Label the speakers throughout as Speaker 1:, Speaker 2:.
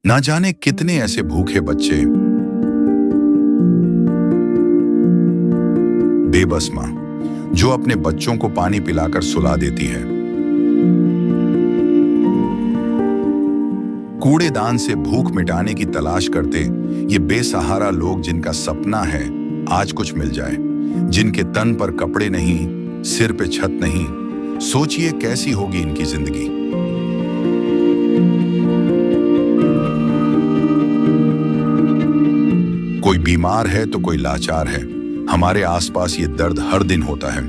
Speaker 1: ना जाने कितने ऐसे भूखे बच्चे, बेबस माँ जो अपने बच्चों को पानी पिलाकर सुला देती है, कूड़ेदान से भूख मिटाने की तलाश करते ये बेसहारा लोग जिनका सपना है आज कुछ मिल जाए, जिनके तन पर कपड़े नहीं, सिर पे छत नहीं। सोचिए कैसी होगी इनकी जिंदगी। कोई बीमार है तो कोई लाचार है। हमारे आसपास ये दर्द हर दिन होता है,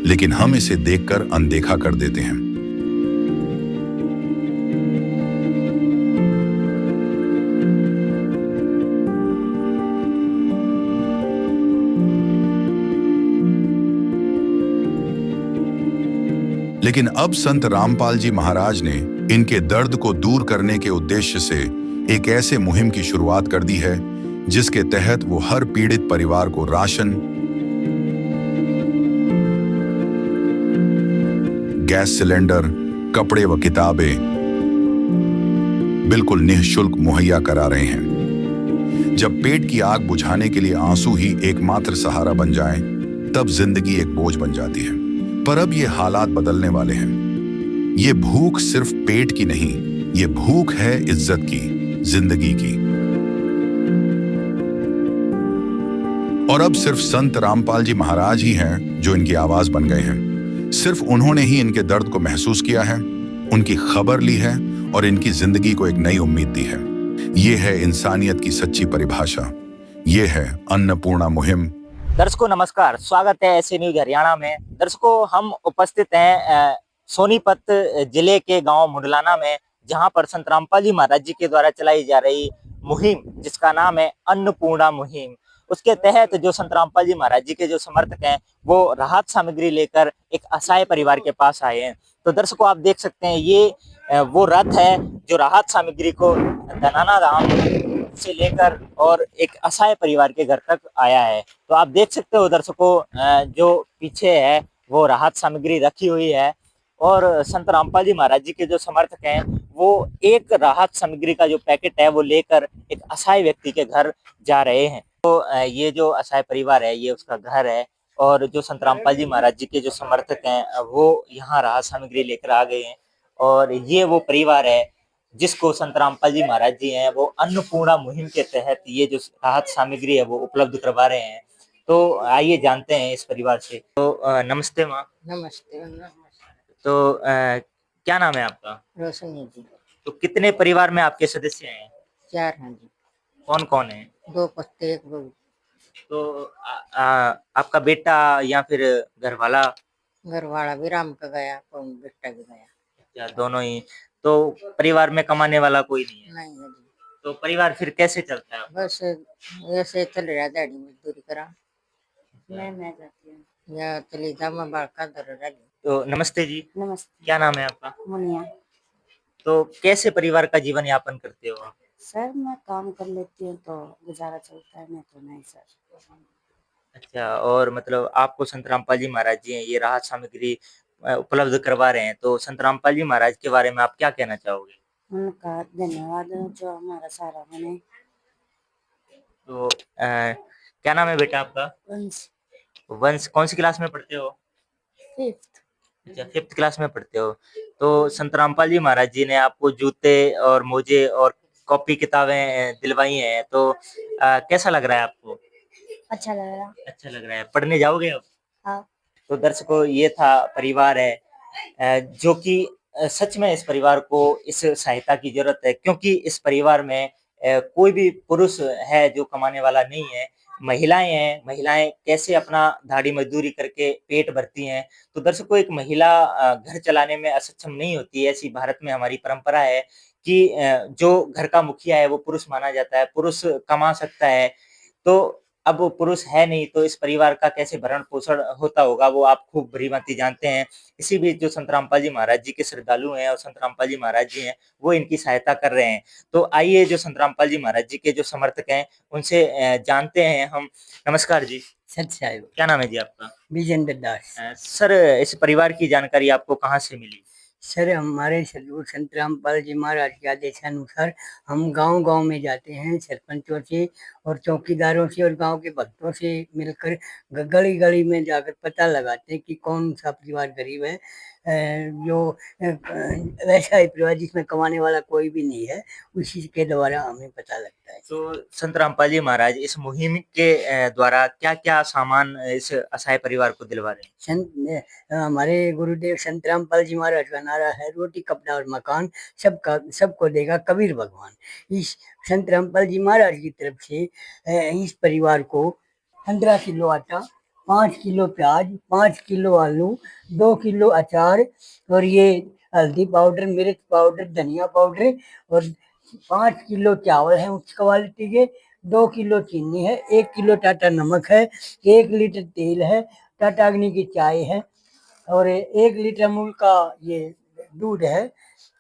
Speaker 1: लेकिन हम इसे देखकर अनदेखा कर देते हैं। लेकिन अब संत रामपाल जी महाराज ने इनके दर्द को दूर करने के उद्देश्य से एक ऐसे मुहिम की शुरुआत कर दी है जिसके तहत वो हर पीड़ित परिवार को राशन, गैस सिलेंडर, कपड़े व किताबें बिल्कुल निःशुल्क मुहैया करा रहे हैं। जब पेट की आग बुझाने के लिए आंसू ही एकमात्र सहारा बन जाएं, तब जिंदगी एक बोझ बन जाती है। पर अब ये हालात बदलने वाले हैं। ये भूख सिर्फ पेट की नहीं, ये भूख है इज्जत की, जिंदगी की। और अब सिर्फ संत रामपाल जी महाराज ही हैं जो इनकी आवाज बन गए हैं। सिर्फ उन्होंने ही इनके दर्द को महसूस किया है, उनकी खबर ली है और इनकी जिंदगी को एक नई उम्मीद दी है। ये है इंसानियत की सच्ची परिभाषा। ये है अन्नपूर्णा मुहिम।
Speaker 2: दर्शकों नमस्कार, स्वागत है ऐसे न्यूज हरियाणा में। दर्शकों हम उपस्थित हैं सोनीपत जिले के गांव मुंडलाना में, जहां पर संत रामपाल जी महाराज जी के द्वारा चलाई जा रही मुहिम जिसका नाम है अन्नपूर्णा मुहिम, उसके तहत जो संत रामपाल जी महाराज जी के जो समर्थक हैं वो राहत सामग्री लेकर एक असहाय परिवार के पास आए हैं। तो दर्शकों आप देख सकते हैं ये वो रथ है जो राहत सामग्री को धनाना धाम से लेकर और एक असहाय परिवार के घर तक आया है। तो आप देख सकते हो दर्शकों जो पीछे है वो राहत सामग्री रखी हुई है और संत रामपाल जी महाराज जी के जो समर्थक हैं वो एक राहत सामग्री का जो पैकेट है वो लेकर एक असहाय व्यक्ति के घर जा रहे हैं। तो ये जो असहाय परिवार है ये उसका घर है और जो संत रामपाल जी महाराज जी के जो समर्थक हैं वो यहाँ राहत सामग्री लेकर आ गए हैं और ये वो परिवार है जिसको संत रामपाल जी महाराज जी हैं वो अन्नपूर्णा मुहिम के तहत ये जो राहत सामग्री है वो उपलब्ध करवा रहे हैं। तो आइए जानते हैं इस परिवार से। तो नमस्ते माँ।
Speaker 3: नमस्ते नमस्ते।
Speaker 2: तो क्या नाम है आपका?
Speaker 3: रोशनी जी।
Speaker 2: तो कितने परिवार में आपके सदस्य हैं?
Speaker 3: 4 हैं जी।
Speaker 2: कौन कौन है?
Speaker 3: 2 पत्ते 1 बहू।
Speaker 2: तो आपका बेटा या फिर घर वाला?
Speaker 3: घर वाला भी राम का गया, कौन बेटा भी गया।
Speaker 2: या दोनों ही? तो परिवार में कमाने वाला कोई नहीं है?
Speaker 3: नहीं है जी।
Speaker 2: तो परिवार फिर कैसे चलता है?
Speaker 3: बस ऐसे चल रहा, दाढ़ी मजदूरी करा। मैं जाती हूँ या चली जामा बालका धर डाली।
Speaker 2: तो नमस्ते जी।
Speaker 3: नमस्ते।
Speaker 2: क्या नाम है आपका?
Speaker 3: मुनिया।
Speaker 2: तो कैसे परिवार का जीवन यापन करते हो आप?
Speaker 3: सर मैं काम कर लेती हूँ तो गुजारा चलता है, नहीं तो नहीं सर।
Speaker 2: अच्छा, और मतलब आपको संत रामपाल जी महाराज जी हैं ये राहत सामग्री उपलब्ध करवा रहे हैं, तो संत रामपाल जी महाराज के बारे में आप क्या कहना चाहोगे?
Speaker 3: उनका धन्यवाद जो हमारा सारा बने।
Speaker 2: तो क्या नाम है बेटा आपका?
Speaker 3: वंश।
Speaker 2: वंश। कौन सी क्लास में पढ़ते हो?
Speaker 3: 5th।
Speaker 2: अच्छा, 5th क्लास में पढ़ते हो। तो संत रामपाल जी महाराज जी ने आपको जूते और मोजे और कॉपी किताबें दिलवाई हैं, तो कैसा लग रहा है आपको?
Speaker 3: अच्छा लग रहा।
Speaker 2: अच्छा लग रहा है। पढ़ने जाओगे अब?
Speaker 3: हाँ।
Speaker 2: तो दर्शकों ये था परिवार है जो कि सच में इस परिवार को इस सहायता की जरूरत है, क्योंकि इस परिवार में कोई भी पुरुष है जो कमाने वाला नहीं है। महिलाएं हैं, महिलाएं कैसे अपना दाढ़ी मजदूरी करके पेट भरती हैं। तो दर्शकों एक महिला घर चलाने में असक्षम नहीं होती है। ऐसी भारत में हमारी परंपरा है कि जो घर का मुखिया है वो पुरुष माना जाता है, पुरुष कमा सकता है। तो अब वो पुरुष है नहीं तो इस परिवार का कैसे भरण पोषण होता होगा वो आप खूब भली-भांति जानते हैं। इसी बीच जो संत रामपाल जी महाराज जी के श्रद्धालु हैं और संत रामपाल जी महाराज जी हैं वो इनकी सहायता कर रहे हैं। तो आइए जो संत रामपाल जी महाराज जी के जो समर्थक हैं उनसे जानते हैं हम। नमस्कार जी।
Speaker 3: सच्चाई।
Speaker 2: क्या नाम है जी आपका?
Speaker 3: विजेंद्र दास।
Speaker 2: सर इस परिवार की जानकारी आपको कहाँ से मिली?
Speaker 4: सर हमारे सदगुरु संत रामपाल जी महाराज के आदेशानुसार हम गांव-गांव में जाते हैं, सरपंचों से और चौकीदारों से और गांव के भक्तों से मिलकर गली-गली में जाकर पता लगाते हैं कि कौन सा परिवार गरीब है, जो वैसा ही परिवार जिसमें कमाने वाला कोई भी नहीं है, उसी के द्वारा हमें पता लगता है।
Speaker 2: तो संत रामपाल जी महाराज इस मुहिम के द्वारा क्या-क्या सामान इस असहाय परिवार को दिलवा रहे हैं?
Speaker 4: हमारे गुरुदेव संत रामपाल जी महाराज का नारा है, रोटी कपड़ा और मकान सबको देगा कबीर भगवान। इस संत रामपाल जी महाराज की तरफ से इस परिवार को 15 किलो आटा, 5 किलो प्याज, 5 किलो आलू, 2 किलो अचार और ये हल्दी पाउडर, मिर्च पाउडर, धनिया पाउडर और 5 किलो चावल है उच्च क्वालिटी के, 2 किलो चीनी है, 1 किलो टाटा नमक है, 1 लीटर तेल है, टाटा अग्नि की चाय है और 1 लीटर अमूल का ये दूध है,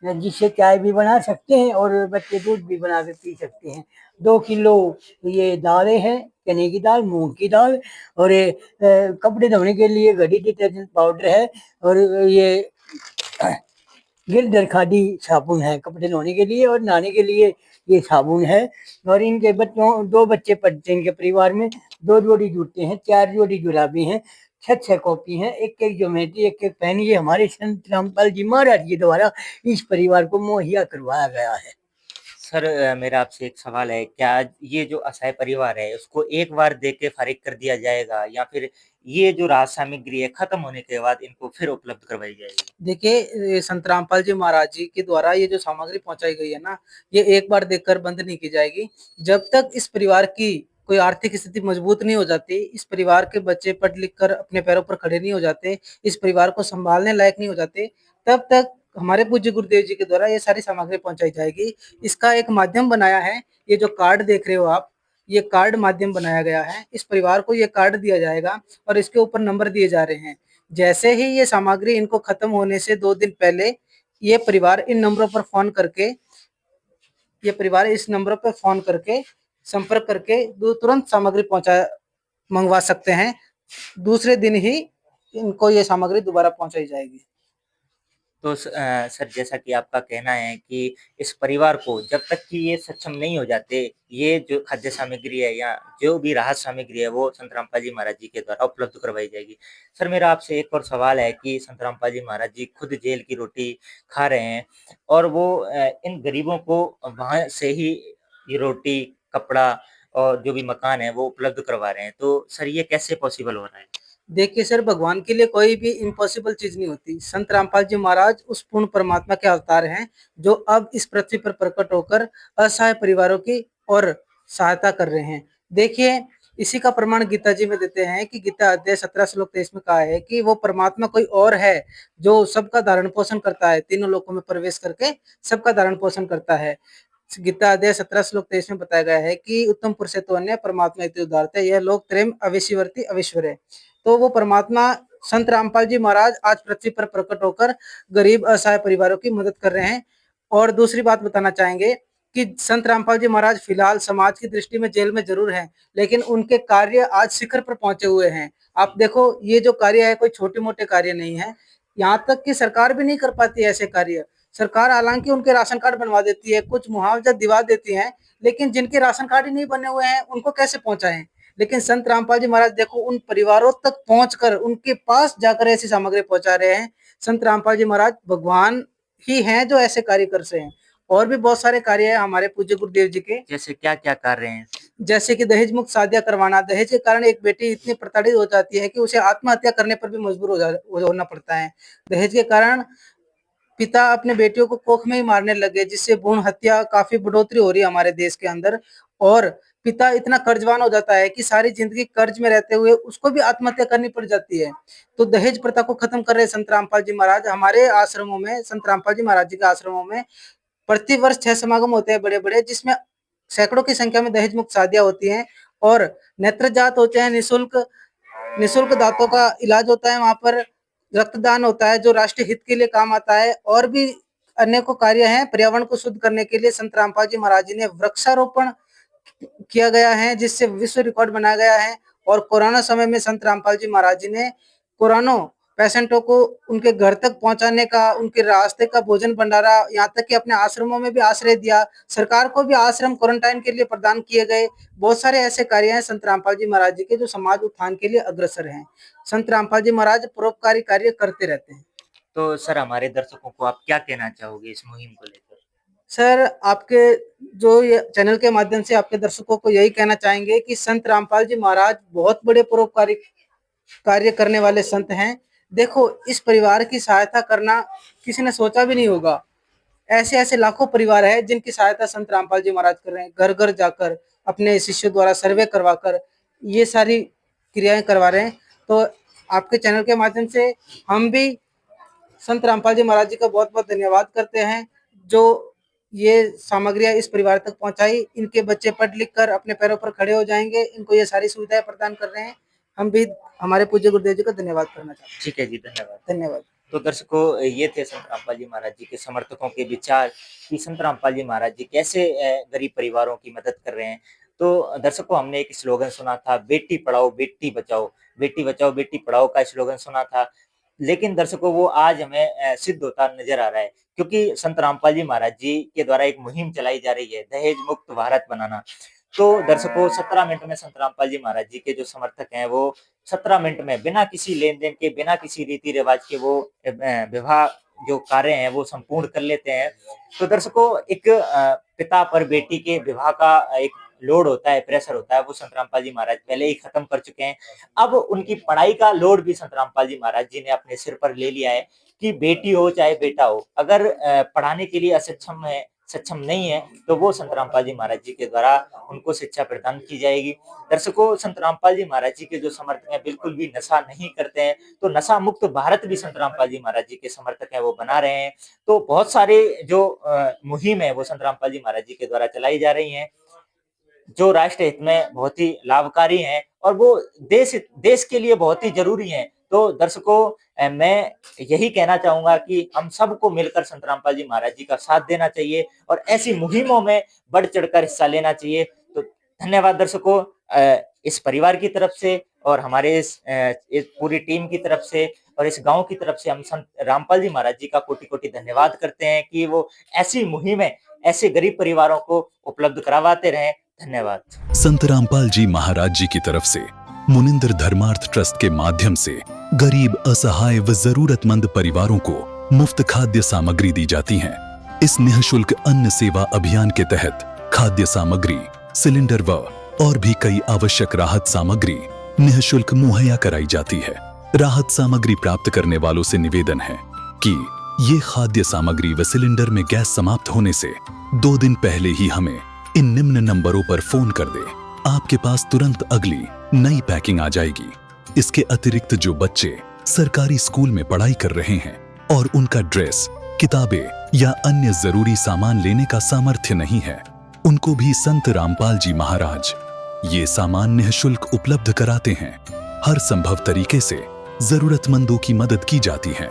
Speaker 4: जिससे चाय भी बना सकते हैं और बच्चे दूध भी बना के पी सकते हैं। 2 किलो ये दालें हैं, चने की दाल, मूंग की दाल और ये कपड़े धोने के लिए घड़ी डिटर्जेंट पाउडर है और ये गिरधर खादी साबुन है कपड़े धोने के लिए और नहाने के लिए ये साबुन है और इनके बच्चों 2 बच्चे पढ़ते हैं इनके परिवार में, 2 जोड़ी जूते हैं, 4 जोड़ी जुराबी हैं, 6 कॉपी हैं, एक ज्योमेट्री, एक पेन, ये हमारे संत रामपाल जी महाराज के द्वारा इस परिवार को मुहैया करवाया गया है।
Speaker 2: सर मेरा आपसे एक सवाल है, क्या ये जो असहाय परिवार है उसको एक बार दे के फारिग कर दिया जाएगा या फिर ये जो राहत सामग्री है खत्म होने के बाद इनको फिर उपलब्ध करवाई जाएगी?
Speaker 5: देखिए संत रामपाल जी महाराज जी के द्वारा ये जो सामग्री पहुंचाई गई है ना, ये एक बार देकर बंद नहीं की जाएगी। जब तक इस परिवार की कोई आर्थिक स्थिति मजबूत नहीं हो जाती, इस परिवार के बच्चे पढ़ लिख कर अपने पैरों पर खड़े नहीं हो जाते, इस परिवार को संभालने लायक नहीं हो जाते, तब तक हमारे पूज्य गुरुदेव जी के द्वारा ये सारी सामग्री पहुंचाई जाएगी। इसका एक माध्यम बनाया है, ये जो कार्ड देख रहे हो आप, ये कार्ड माध्यम बनाया गया है। इस परिवार को ये कार्ड दिया जाएगा और इसके ऊपर नंबर दिए जा रहे हैं। जैसे ही ये सामग्री इनको खत्म होने से 2 दिन पहले ये परिवार इन नंबरों पर फोन करके संपर्क करके तुरंत सामग्री मंगवा सकते हैं। दूसरे दिन ही इनको ये सामग्री दोबारा पहुंचाई जाएगी।
Speaker 2: तो सर जैसा कि आपका कहना है कि इस परिवार को जब तक कि ये सक्षम नहीं हो जाते, ये जो खाद्य सामग्री है या जो भी राहत सामग्री है वो संत रामपाल जी महाराज जी के द्वारा उपलब्ध करवाई जाएगी। सर मेरा आपसे एक और सवाल है कि संत रामपाल जी महाराज जी खुद जेल की रोटी खा रहे हैं और वो इन गरीबों को वहाँ से ही ये रोटी, कपड़ा और जो भी मकान है वो उपलब्ध करवा रहे हैं। तो सर ये कैसे पॉसिबल हो रहा है?
Speaker 5: देखिए सर, भगवान के लिए कोई भी इम्पॉसिबल चीज नहीं होती। संत रामपाल जी महाराज उस पूर्ण परमात्मा के अवतार हैं जो अब इस पृथ्वी पर प्रकट होकर असहाय परिवारों की और सहायता कर रहे हैं। देखिए इसी का प्रमाण गीता जी में देते हैं कि गीता अध्याय 17 श्लोक 23 में कहा है कि वो परमात्मा कोई और है जो सबका धारण पोषण करता है, तीनों लोकों में प्रवेश करके सबका धारण पोषण करता है। गीता अध्याय 17 श्लोक 23 में बताया गया है कि उत्तम पुरुष तो अन्य परमात्मा इति उदारते, यह लोक त्रयम अविशीवर्ति अविश्वर है। तो वो परमात्मा संत रामपाल जी महाराज आज पृथ्वी पर प्रकट होकर गरीब असहाय परिवारों की मदद कर रहे हैं। और दूसरी बात बताना चाहेंगे कि संत रामपाल जी महाराज फिलहाल समाज की दृष्टि में जेल में जरूर हैं, लेकिन उनके कार्य आज शिखर पर पहुंचे हुए हैं। आप देखो ये जो कार्य है कोई छोटे मोटे कार्य नहीं है, यहाँ तक कि सरकार भी नहीं कर पाती ऐसे कार्य। सरकार हालांकि उनके राशन कार्ड बनवा देती है, कुछ मुआवजा दिवा देती है, लेकिन जिनके राशन कार्ड ही नहीं बने हुए हैं उनको कैसे पहुंचाएं। लेकिन संत रामपाल जी महाराज देखो उन परिवारों तक पहुंचकर उनके पास जाकर ऐसी सामग्री पहुंचा रहे हैं। संत रामपाल जी महाराज भगवान ही हैं जो ऐसे कार्य कर रहे हैं। और भी बहुत सारे कार्य है हमारे पूज्य गुरुदेव जी के,
Speaker 2: जैसे क्या-क्या कर रहे हैं?
Speaker 5: जैसे कि दहेज मुक्त शादियां करवाना। दहेज के कारण एक बेटी इतनी प्रताड़ित हो जाती है कि उसे आत्महत्या करने पर भी मजबूर होना पड़ता है। दहेज के कारण पिता अपने बेटियों को कोख में ही मारने लगे, जिससे भ्रूण हत्या काफी बढ़ोतरी हो रही है हमारे देश के अंदर। और पिता इतना कर्जवान हो जाता है कि सारी जिंदगी कर्ज में रहते हुए उसको भी आत्महत्या करनी पड़ जाती है। तो दहेज प्रथा को खत्म कर रहे संत रामपाल जी महाराज। हमारे आश्रमों में, संत रामपाल जी महाराज जी के आश्रमों में प्रति वर्ष 6 समागम होते हैं बड़े बड़े, जिसमें सैकड़ों की संख्या में दहेज मुक्त शादियां होती हैं और नेत्र जात होते हैं। निःशुल्क दांतों का इलाज होता है वहां पर। रक्तदान होता है जो राष्ट्रीय हित के लिए काम आता है। और भी अनेकों कार्य हैं पर्यावरण को शुद्ध करने के लिए। संत रामपाल जी महाराज जी ने वृक्षारोपण किया गया है जिससे विश्व रिकॉर्ड बनाया गया है। और कोरोना समय में संत रामपाल जी महाराज जी ने कोरोना पेशेंटों को उनके घर तक पहुंचाने का, उनके रास्ते का भोजन भंडारा, यहाँ तक कि अपने आश्रमों में भी आश्रय दिया। सरकार को भी आश्रम क्वारंटाइन के लिए प्रदान किए गए। बहुत सारे ऐसे कार्य हैं संत रामपाल जी महाराज जी के जो समाज उत्थान के लिए अग्रसर हैं। संत रामपाल जी महाराज परोपकारी कार्य करते रहते हैं।
Speaker 2: तो सर, हमारे दर्शकों को आप क्या कहना चाहोगे इस मुहिम को लेकर?
Speaker 5: सर, आपके जो ये चैनल के माध्यम से आपके दर्शकों को यही कहना चाहेंगे कि संत रामपाल जी महाराज बहुत बड़े परोपकारी कार्य करने वाले संत हैं। देखो, इस परिवार की सहायता करना किसी ने सोचा भी नहीं होगा। ऐसे ऐसे लाखों परिवार है जिनकी सहायता संत रामपाल जी महाराज कर रहे हैं। घर घर जाकर अपने शिष्यों द्वारा सर्वे करवाकर ये सारी क्रियाएं करवा रहे हैं। तो आपके चैनल के माध्यम से हम भी संत रामपाल जी महाराज जी का बहुत बहुत धन्यवाद करते हैं, जो ये सामग्रियां इस परिवार तक पहुंचाई। इनके बच्चे पढ़ लिख कर अपने पैरों पर खड़े हो जाएंगे। इनको ये सारी सुविधाएं प्रदान कर रहे हैं। हम भी हमारे पूज्य गुरुदेव जी का धन्यवाद करना चाहते हैं।
Speaker 2: ठीक है जी, धन्यवाद।
Speaker 5: धन्यवाद।
Speaker 2: तो दर्शकों, ये थे संत रामपाल जी महाराज जी के समर्थकों के विचार कि संत रामपाल जी महाराज जी कैसे गरीब परिवारों की मदद कर रहे हैं। तो दर्शकों, हमने एक स्लोगन सुना था, बेटी पढ़ाओ बेटी बचाओ, बेटी बचाओ बेटी पढ़ाओ का स्लोगन सुना था। लेकिन दर्शकों, वो आज हमें सिद्ध होता नजर आ रहा है, क्योंकि संत रामपाल जी महाराज जी के द्वारा एक मुहिम चलाई जा रही है, दहेज मुक्त भारत बनाना। तो दर्शकों, 17 मिनट में संत रामपाल जी महाराज जी के जो समर्थक हैं वो 17 मिनट में बिना किसी लेन देन के, बिना किसी रीति रिवाज के वो विवाह जो कार्य हैं वो संपूर्ण कर लेते हैं। तो दर्शकों, एक पिता पर बेटी के विवाह का एक लोड होता है, प्रेशर होता है, वो संत रामपाल जी महाराज पहले ही खत्म कर चुके हैं। अब उनकी पढ़ाई का लोड भी संत रामपाल जी महाराज जी ने अपने सिर पर ले लिया है कि बेटी हो चाहे बेटा हो, अगर पढ़ाने के लिए सक्षम नहीं है तो वो संत रामपाल जी महाराज जी के द्वारा उनको शिक्षा प्रदान की जाएगी। दर्शकों, संत रामपाल जी महाराज जी के जो समर्थक हैं बिल्कुल भी नशा नहीं करते हैं। तो नशा मुक्त भारत भी संत रामपाल जी महाराज जी के समर्थक हैं वो बना रहे हैं। तो बहुत सारे जो मुहिम है वो संत रामपाल जी महाराज जी के द्वारा चलाई जा रही हैं, जो राष्ट्र हित में बहुत ही लाभकारी हैं और वो देश के लिए बहुत ही जरूरी हैं। तो दर्शकों, मैं यही कहना चाहूंगा कि हम सबको मिलकर संत रामपाल जी महाराज जी का साथ देना चाहिए और ऐसी मुहिमों में बढ़ चढ़कर हिस्सा लेना चाहिए। तो धन्यवाद दर्शकों, इस परिवार की तरफ से और हमारे इस पूरी टीम की तरफ से और इस गांव की तरफ से हम संत रामपाल जी महाराज जी का कोटि कोटि धन्यवाद करते हैं कि वो ऐसी मुहिमें ऐसे गरीब परिवारों को उपलब्ध करवाते रहें। धन्यवाद।
Speaker 6: संत रामपाल जी महाराज जी की तरफ से मुनिंदर धर्मार्थ ट्रस्ट के माध्यम से गरीब, असहाय व जरूरतमंद परिवारों को मुफ्त खाद्य सामग्री दी जाती है। इस निःशुल्क अन्न सेवा अभियान के तहत खाद्य सामग्री, सिलेंडर व और भी कई आवश्यक राहत सामग्री निःशुल्क मुहैया कराई जाती है। राहत सामग्री प्राप्त करने वालों से निवेदन है कि ये खाद्य सामग्री व सिलेंडर में गैस समाप्त होने से 2 दिन पहले ही हमें इन निम्न नंबरों पर फोन कर दे। आपके पास तुरंत अगली नई पैकिंग आ जाएगी। इसके अतिरिक्त जो बच्चे सरकारी स्कूल में पढ़ाई कर रहे हैं और उनका ड्रेस, किताबें या अन्य जरूरी सामान लेने का सामर्थ्य नहीं है, उनको भी संत रामपाल जी महाराज ये सामान निःशुल्क उपलब्ध कराते हैं। हर संभव तरीके से जरूरतमंदों की मदद की जाती है।